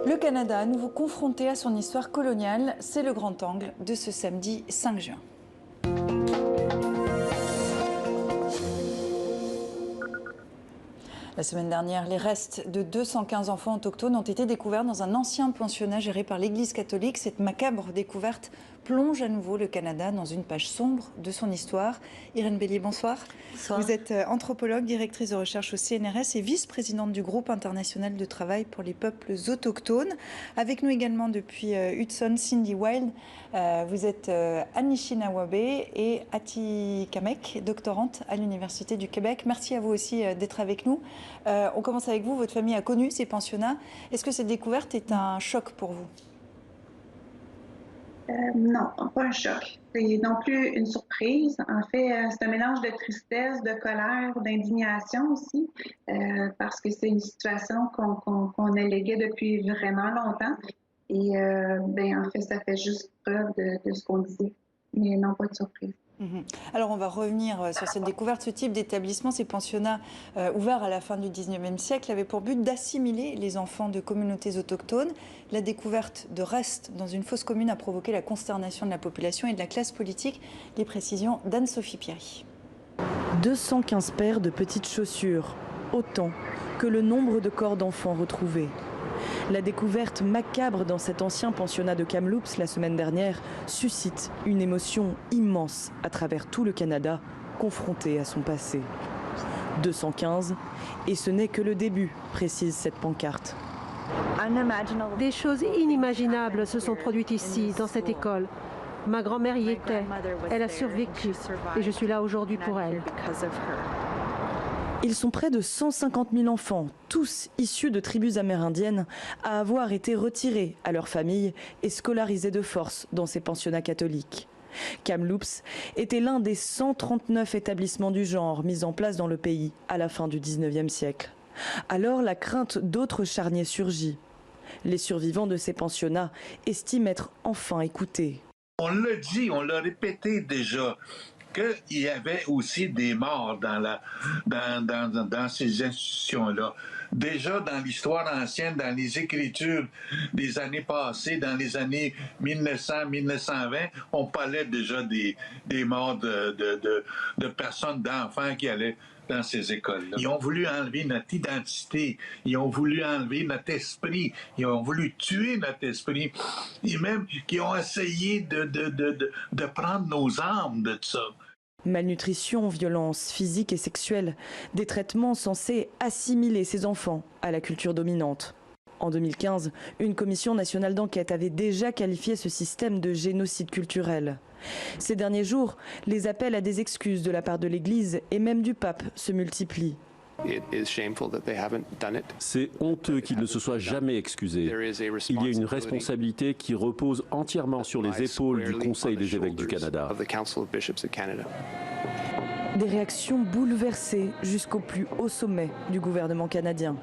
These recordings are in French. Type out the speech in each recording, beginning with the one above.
Le Canada, à nouveau confronté à son histoire coloniale, c'est le grand angle de ce samedi 5 juin. La semaine dernière, les restes de 215 enfants autochtones ont été découverts dans un ancien pensionnat géré par l'Église catholique. Cette macabre découverte plonge à nouveau le Canada dans une page sombre de son histoire. Irène Bélier, bonsoir. Bonsoir. Vous êtes anthropologue, directrice de recherche au CNRS et vice-présidente du groupe international de travail pour les peuples autochtones. Avec nous également depuis Hudson, Cindy Wild. Vous êtes Anishinaabe et Atikamek, doctorante à l'Université du Québec. Merci à vous aussi d'être avec nous. On commence avec vous. Votre famille a connu ces pensionnats. Est-ce que cette découverte est un choc pour vous? Non, pas un choc. C'est non plus une surprise. En fait, c'est un mélange de tristesse, de colère, d'indignation aussi, parce que c'est une situation qu'on alléguait depuis vraiment longtemps. Et en fait, ça fait juste preuve de ce qu'on disait, mais non pas de surprise. Alors on va revenir sur cette découverte. Ce type d'établissement, ces pensionnats ouverts à la fin du 19e siècle, avaient pour but d'assimiler les enfants de communautés autochtones. La découverte de restes dans une fosse commune a provoqué la consternation de la population et de la classe politique. Les précisions d'Anne-Sophie Pierry. 215 paires de petites chaussures, autant que le nombre de corps d'enfants retrouvés. La découverte macabre dans cet ancien pensionnat de Kamloops la semaine dernière suscite une émotion immense à travers tout le Canada, confronté à son passé. 215, et ce n'est que le début, précise cette pancarte. Des choses inimaginables se sont produites ici, dans cette école. Ma grand-mère y était. Elle a survécu et je suis là aujourd'hui pour elle. Ils sont près de 150 000 enfants, tous issus de tribus amérindiennes, à avoir été retirés à leur famille et scolarisés de force dans ces pensionnats catholiques. Kamloops était l'un des 139 établissements du genre mis en place dans le pays à la fin du 19e siècle. Alors la crainte d'autres charniers surgit. Les survivants de ces pensionnats estiment être enfin écoutés. On l'a dit, on l'a répété déjà, qu'il y avait aussi des morts dans ces institutions-là. Déjà dans l'histoire ancienne, dans les écritures des années passées, dans les années 1900-1920, on parlait déjà des morts de personnes, d'enfants qui allaient dans ces écoles-là. Ils ont voulu enlever notre identité, ils ont voulu enlever notre esprit, ils ont voulu tuer notre esprit, et même qui ont essayé de prendre nos âmes de ça. Malnutrition, violence physique et sexuelle, des traitements censés assimiler ces enfants à la culture dominante. En 2015, une commission nationale d'enquête avait déjà qualifié ce système de génocide culturel. Ces derniers jours, les appels à des excuses de la part de l'Église et même du pape se multiplient. C'est honteux qu'ils ne se soient jamais excusés. Il y a une responsabilité qui repose entièrement sur les épaules du Conseil des évêques du Canada. Des réactions bouleversées jusqu'au plus haut sommet du gouvernement canadien.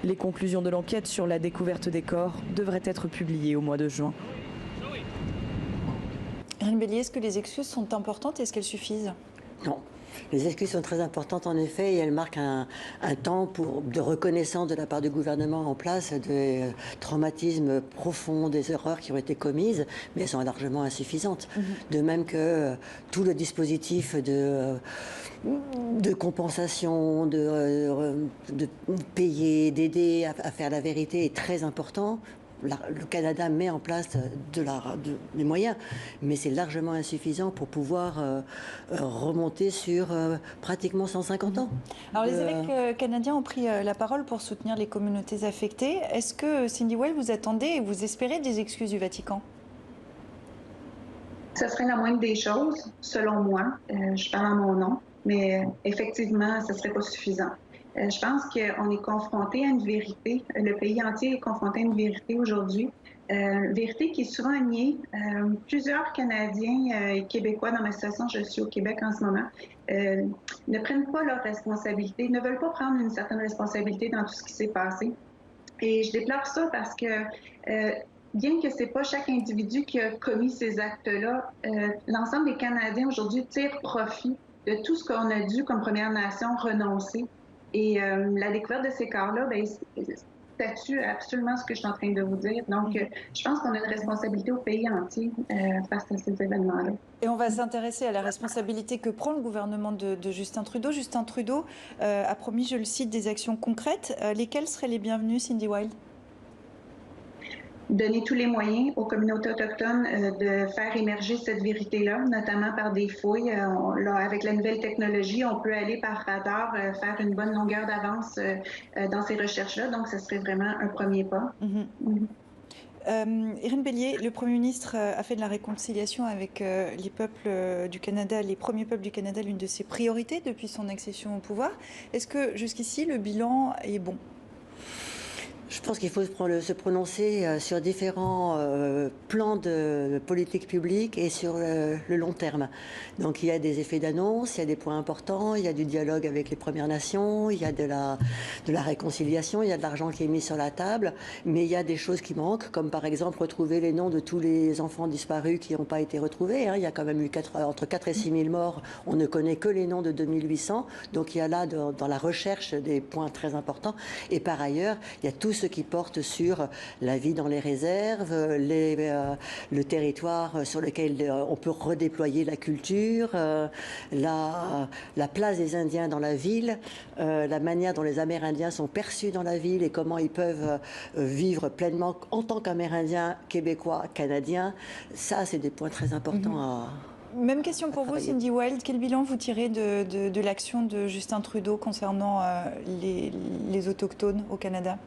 Les conclusions de l'enquête sur la découverte des corps devraient être publiées au mois de juin. Irène Bélier, est-ce que les excuses sont importantes et est-ce qu'elles suffisent? Non. Les excuses sont très importantes en effet et elles marquent un temps de reconnaissance de la part du gouvernement en place des traumatismes profonds, des erreurs qui ont été commises, mais elles sont largement insuffisantes. De même que tout le dispositif de compensation, de payer, d'aider à faire la vérité est très important. Le Canada met en place des moyens, mais c'est largement insuffisant pour pouvoir remonter sur pratiquement 150 ans. Alors les évêques canadiens ont pris la parole pour soutenir les communautés affectées. Est-ce que, Cindy Well, vous attendez et vous espérez des excuses du Vatican? Ce serait la moindre des choses, selon moi. Je parle en mon nom, mais effectivement, ce ne serait pas suffisant. Je pense qu'on est confronté à une vérité. Le pays entier est confronté à une vérité aujourd'hui. Vérité qui est souvent niée. Plusieurs Canadiens et Québécois, dans ma situation, je suis au Québec en ce moment, ne prennent pas leurs responsabilités, ne veulent pas prendre une certaine responsabilité dans tout ce qui s'est passé. Et je déplore ça parce que bien que ce n'est pas chaque individu qui a commis ces actes-là, l'ensemble des Canadiens aujourd'hui tirent profit de tout ce qu'on a dû, comme Première Nation, renoncer. Et la découverte de ces corps-là, statue absolument ce que je suis en train de vous dire. Donc, je pense qu'on a une responsabilité au pays entier face à ces événements-là. Et on va s'intéresser à la responsabilité que prend le gouvernement de Justin Trudeau. Justin Trudeau a promis, je le cite, des actions concrètes. Lesquelles seraient les bienvenues, Cindy Wilde? Donner tous les moyens aux communautés autochtones de faire émerger cette vérité-là, notamment par des fouilles. Avec la nouvelle technologie, on peut aller par radar faire une bonne longueur d'avance dans ces recherches-là. Donc, ce serait vraiment un premier pas. Irène Bellier, le Premier ministre a fait de la réconciliation avec les peuples du Canada, les premiers peuples du Canada, l'une de ses priorités depuis son accession au pouvoir. Est-ce que jusqu'ici, le bilan est bon ? Je pense qu'il faut se prononcer sur différents plans de politique publique et sur le long terme. Donc il y a des effets d'annonce, il y a des points importants, il y a du dialogue avec les Premières Nations, il y a de la réconciliation, il y a de l'argent qui est mis sur la table, mais il y a des choses qui manquent, comme par exemple retrouver les noms de tous les enfants disparus qui n'ont pas été retrouvés. Il y a quand même eu entre 4 et 6 000 morts, on ne connaît que les noms de 2800, donc il y a là dans la recherche des points très importants. Et par ailleurs, il y a tout ce qui porte sur la vie dans les réserves, le territoire sur lequel on peut redéployer la culture, la place des Indiens dans la ville, la manière dont les Amérindiens sont perçus dans la ville et comment ils peuvent vivre pleinement en tant qu'Amérindiens, Québécois, Canadiens. Ça, c'est des points très importants à... Même question pour vous, Cindy Wilde. Quel bilan vous tirez de l'action de Justin Trudeau concernant les Autochtones au Canada?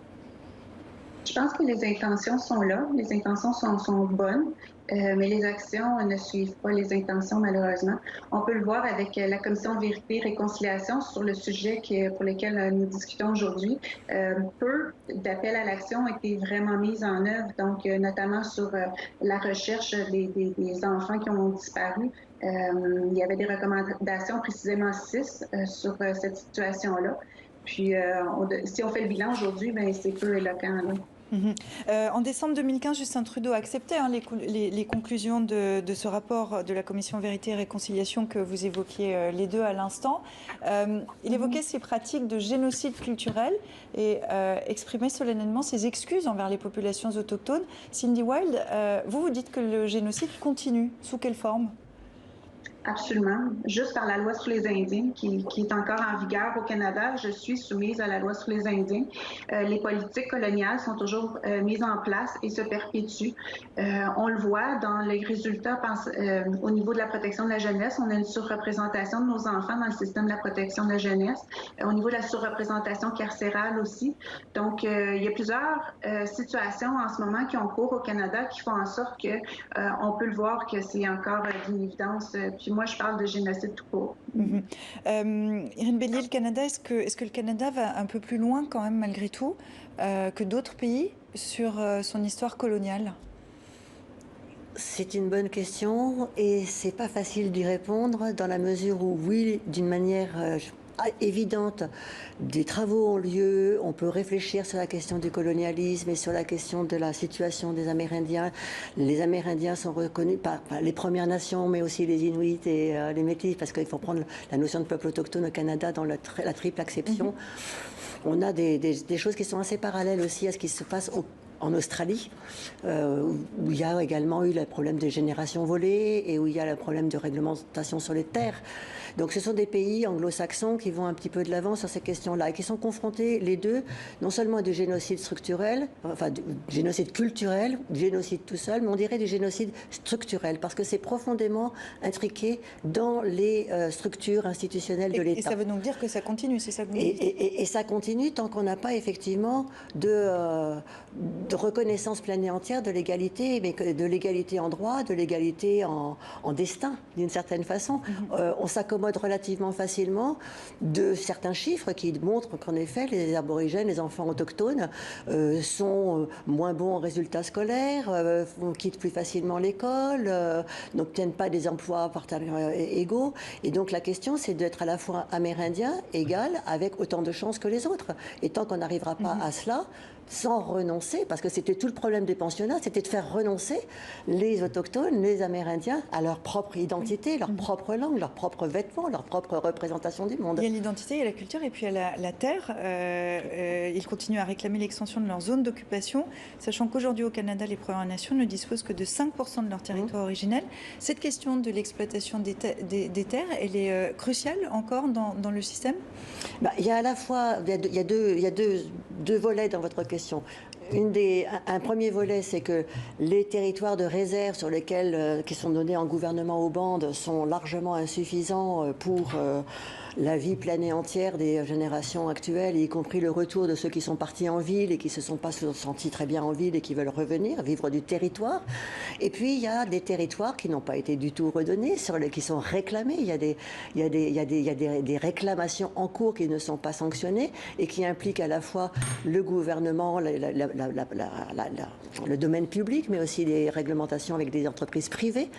Je pense que les intentions sont là, les intentions sont bonnes, mais les actions ne suivent pas les intentions, malheureusement. On peut le voir avec la Commission de vérité et réconciliation sur le sujet pour lequel nous discutons aujourd'hui. Peu d'appels à l'action ont été vraiment mis en œuvre, donc notamment sur la recherche des enfants qui ont disparu. Il y avait des recommandations, précisément 6, sur cette situation-là. Puis, si on fait le bilan aujourd'hui, c'est peu éloquent, là. En décembre 2015, Justin Trudeau a accepté les conclusions de ce rapport de la Commission Vérité et Réconciliation que vous évoquiez les deux à l'instant. Il évoquait ces pratiques de génocide culturel et exprimait solennellement ses excuses envers les populations autochtones. Cindy Wilde, vous dites que le génocide continue. Sous quelle forme ? Absolument. Juste par la loi sur les Indiens, qui est encore en vigueur au Canada, je suis soumise à la loi sur les Indiens. Les politiques coloniales sont toujours mises en place et se perpétuent. On le voit dans les résultats au niveau de la protection de la jeunesse. On a une surreprésentation de nos enfants dans le système de la protection de la jeunesse. Au niveau de la surreprésentation carcérale aussi. Donc, il y a plusieurs situations en ce moment qui ont cours au Canada qui font en sorte que on peut le voir que c'est encore d'une évidence. Puis moi, je parle de génocide tout court. Irène Bellier, le Canada, est-ce que le Canada va un peu plus loin quand même, malgré tout, que d'autres pays sur son histoire coloniale ? C'est une bonne question et c'est pas facile d'y répondre dans la mesure où, oui, d'une manière évidente, des travaux ont lieu, on peut réfléchir sur la question du colonialisme et sur la question de la situation des Amérindiens. Les Amérindiens sont reconnus par les Premières Nations, mais aussi les Inuits et les Métis, parce qu'il faut prendre la notion de peuple autochtone au Canada dans la triple acception. On a des choses qui sont assez parallèles aussi à ce qui se passe en Australie, où il y a également eu le problème des générations volées et où il y a le problème de réglementation sur les terres. Donc ce sont des pays anglo-saxons qui vont un petit peu de l'avant sur ces questions-là et qui sont confrontés, les deux, non seulement à du génocide structurel, enfin du génocide culturel, du génocide tout seul, mais on dirait du génocide structurel parce que c'est profondément intriqué dans les structures institutionnelles de l'État. Et ça veut donc dire que ça continue, c'est ça que vous dites ? Et ça continue tant qu'on n'a pas effectivement de reconnaissance pleine et entière de l'égalité, mais de l'égalité en droit, de l'égalité en destin, d'une certaine façon. On s'accommode relativement facilement de certains chiffres qui montrent qu'en effet, les aborigènes, les enfants autochtones sont moins bons en résultats scolaires, quittent plus facilement l'école, n'obtiennent pas des emplois partenaires égaux. Et donc la question, c'est d'être à la fois amérindien, égal, avec autant de chances que les autres. Et tant qu'on n'arrivera pas à cela, sans renoncer, parce que c'était tout le problème des pensionnats, c'était de faire renoncer les autochtones, les Amérindiens à leur propre identité, leur propre langue, leurs propres vêtements, leur propre représentation du monde. Il y a l'identité, il y a la culture et puis il y a la terre. Ils continuent à réclamer l'extension de leur zone d'occupation, sachant qu'aujourd'hui au Canada, les Premières Nations ne disposent que de 5% de leur territoire originel. Cette question de l'exploitation des terres, elle est cruciale encore dans le système ? Il y a à la fois, il y a deux volets dans votre question. Un premier volet, c'est que les territoires de réserve sur lesquels qui sont donnés en gouvernement aux bandes sont largement insuffisants pour la vie pleine et entière des générations actuelles, y compris le retour de ceux qui sont partis en ville et qui ne se sont pas sentis très bien en ville et qui veulent revenir, vivre du territoire. Et puis, il y a des territoires qui n'ont pas été du tout redonnés, qui sont réclamés. Il y a des réclamations en cours qui ne sont pas sanctionnées et qui impliquent à la fois le gouvernement, le domaine public, mais aussi des réglementations avec des entreprises privées.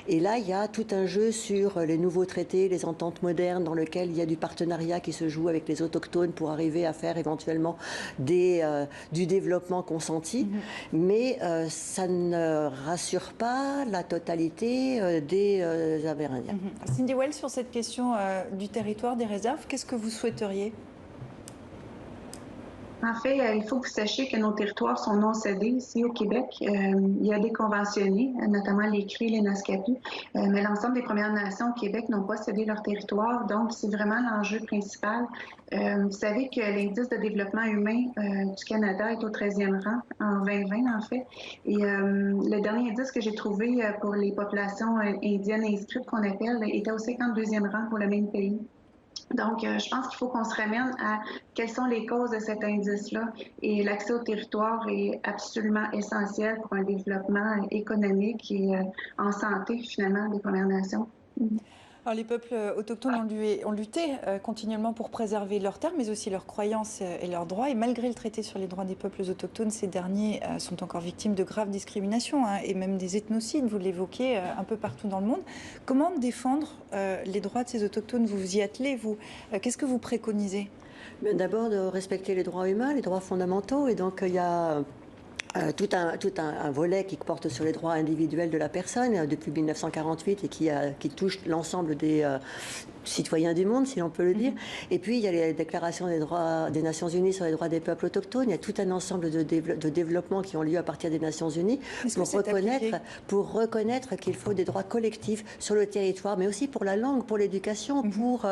Et là, il y a tout un jeu sur les nouveaux traités, les ententes modernes dans lesquelles il y a du partenariat qui se joue avec les autochtones pour arriver à faire éventuellement du développement consenti. Mais ça ne rassure pas la totalité des Amérindiens. Cindy Wells, sur cette question du territoire, des réserves, qu'est-ce que vous souhaiteriez ? En fait, il faut que vous sachiez que nos territoires sont non cédés ici au Québec. Il y a des conventionnés, notamment les Cris et les Naskapi, mais l'ensemble des Premières Nations au Québec n'ont pas cédé leur territoire, donc c'est vraiment l'enjeu principal. Vous savez que l'indice de développement humain du Canada est au 13e rang, en 2020 en fait, et le dernier indice que j'ai trouvé pour les populations indiennes inscrites qu'on appelle était au 52e rang pour le même pays. Donc, je pense qu'il faut qu'on se ramène à quelles sont les causes de cet indice-là. Et l'accès au territoire est absolument essentiel pour un développement économique et en santé, finalement, des Premières Nations. Alors, les peuples autochtones ont lutté continuellement pour préserver leurs terres, mais aussi leurs croyances et leurs droits. Et malgré le traité sur les droits des peuples autochtones, ces derniers sont encore victimes de graves discriminations et même des ethnocides, vous l'évoquez, un peu partout dans le monde. Comment défendre les droits de ces autochtones ? Vous vous y attelez, vous. Qu'est-ce que vous préconisez ? D'abord, de respecter les droits humains, les droits fondamentaux. Et donc, il y a tout un volet qui porte sur les droits individuels de la personne depuis 1948 et qui touche l'ensemble des citoyens du monde, si l'on peut le dire. Et puis, il y a les déclarations des droits des Nations Unies sur les droits des peuples autochtones. Il y a tout un ensemble de développements qui ont lieu à partir des Nations Unies pour reconnaître qu'il faut des droits collectifs sur le territoire, mais aussi pour la langue, pour l'éducation, pour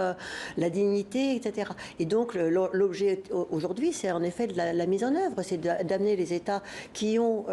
la dignité, etc. Et donc, l'objet aujourd'hui, c'est en effet de la mise en œuvre, c'est d'amener les États qui ont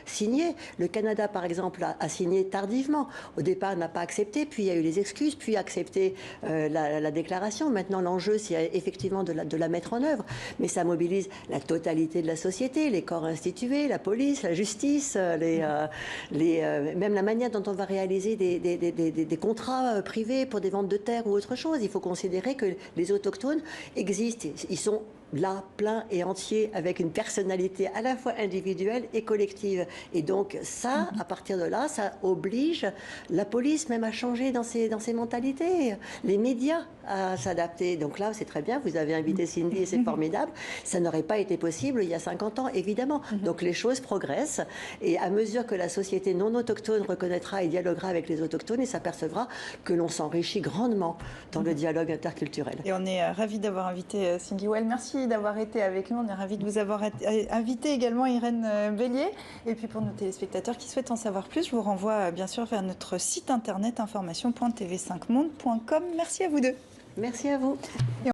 signé. Le Canada, par exemple, a signé tardivement. Au départ, n'a pas accepté, puis il y a eu les excuses, puis accepté la déclaration. Maintenant, l'enjeu, c'est effectivement de la mettre en œuvre. Mais ça mobilise la totalité de la société, les corps institués, la police, la justice, même la manière dont on va réaliser des contrats privés pour des ventes de terres ou autre chose. Il faut considérer que les autochtones existent. Ils sont là, plein et entier, avec une personnalité à la fois individuelle et collective. Et donc ça, à partir de là, ça oblige la police même à changer dans ses mentalités, les médias à s'adapter. Donc là, c'est très bien, vous avez invité Cindy et c'est formidable. Ça n'aurait pas été possible il y a 50 ans, évidemment. Donc les choses progressent et à mesure que la société non autochtone reconnaîtra et dialoguera avec les autochtones, il s'apercevra que l'on s'enrichit grandement dans le dialogue interculturel. Et on est ravis d'avoir invité Cindy Wells. Merci d'avoir été avec nous. On est ravis de vous avoir invité également, Irène Bélier. Et puis pour nos téléspectateurs qui souhaitent en savoir plus, je vous renvoie bien sûr vers notre site internet information.tv5monde.com. Merci à vous deux. Merci à vous.